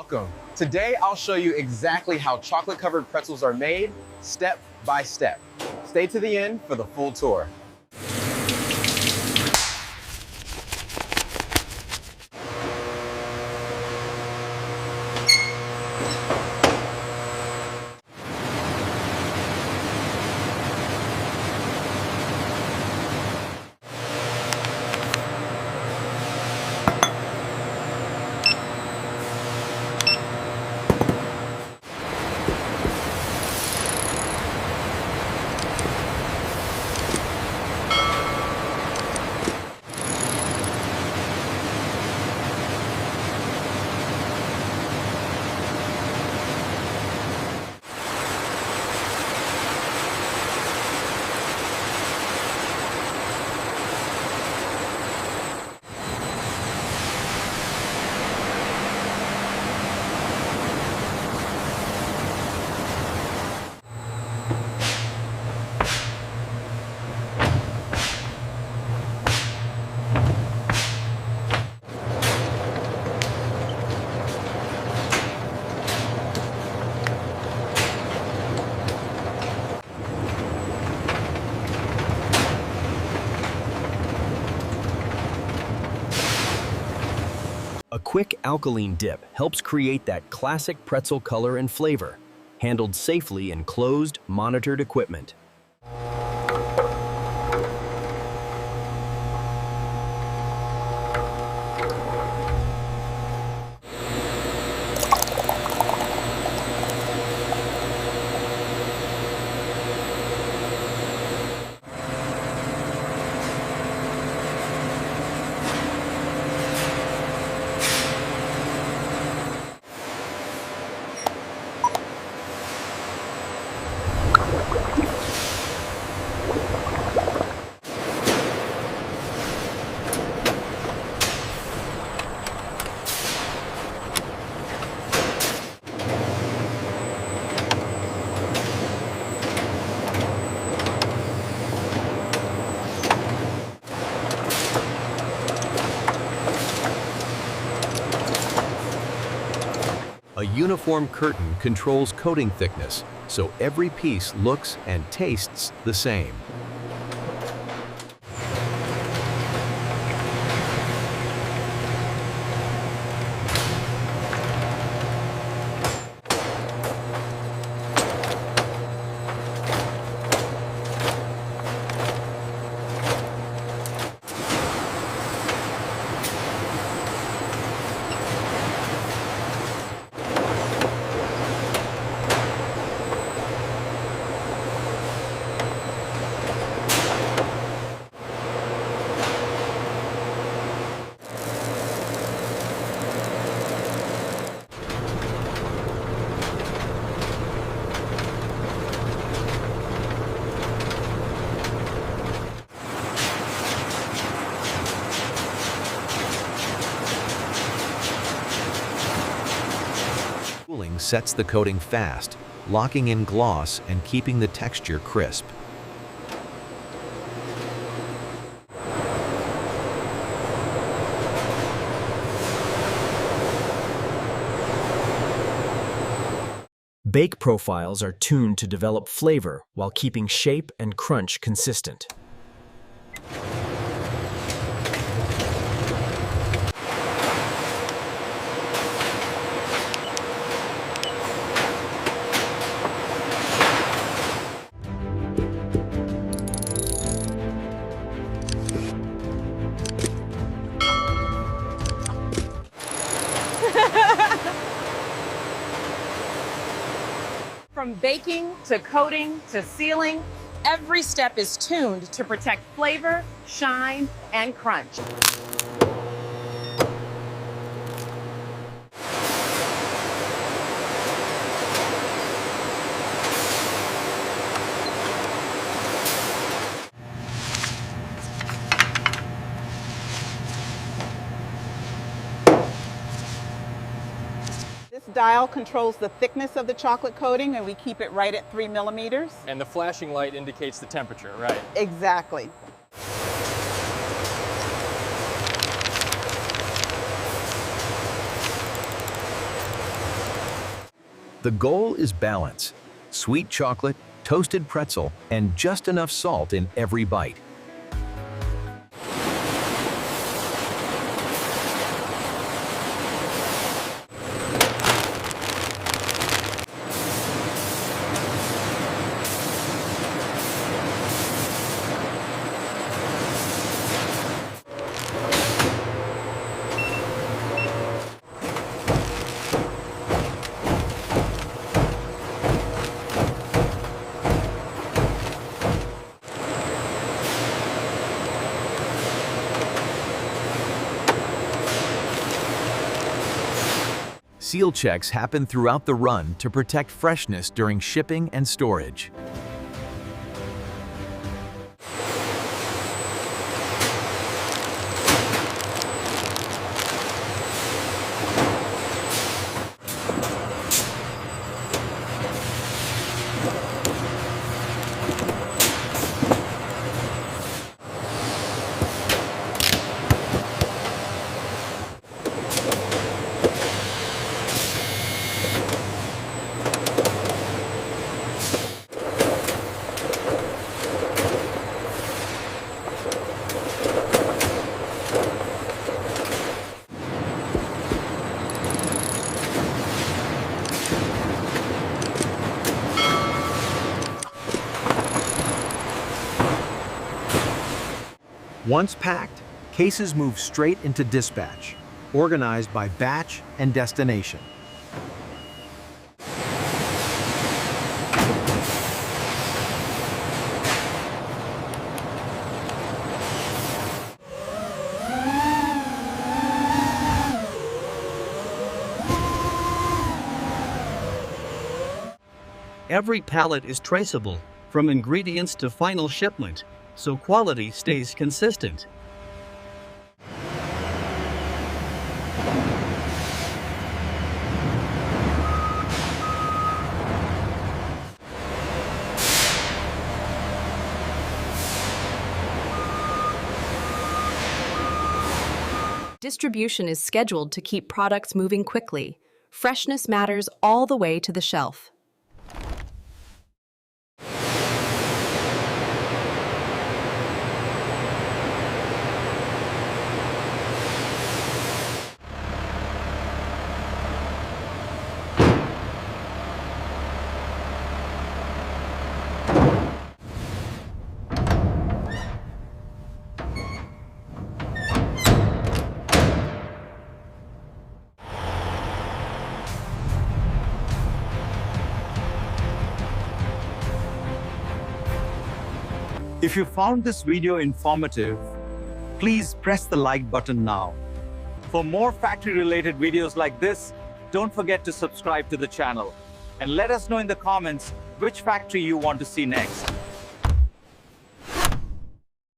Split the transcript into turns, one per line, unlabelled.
Welcome. Today I'll show you exactly how chocolate covered pretzels are made, step by step. Stay to the end for the full tour.
A quick alkaline dip helps create that classic pretzel color and flavor, handled safely in closed, monitored equipment. A uniform curtain controls coating thickness, so every piece looks and tastes the same. Cooling sets the coating fast, locking in gloss and keeping the texture crisp. Bake profiles are tuned to develop flavor while keeping shape and crunch consistent.
From baking to coating to sealing, every step is tuned to protect flavor, shine, and crunch.
This dial controls the thickness of the chocolate coating, and we keep it right at 3 millimeters.
And the flashing light indicates the temperature, right?
Exactly.
The goal is balance: sweet chocolate, toasted pretzel, and just enough salt in every bite. Seal checks happen throughout the run to protect freshness during shipping and storage.
Once packed, cases move straight into dispatch, organized by batch and destination.
Every pallet is traceable, from ingredients to final shipment, so quality stays consistent.
Distribution is scheduled to keep products moving quickly. Freshness matters all the way to the shelf.
If you found this video informative, please press the like button now. For more factory-related videos like this, don't forget to subscribe to the channel and let us know in the comments which factory you want to see next.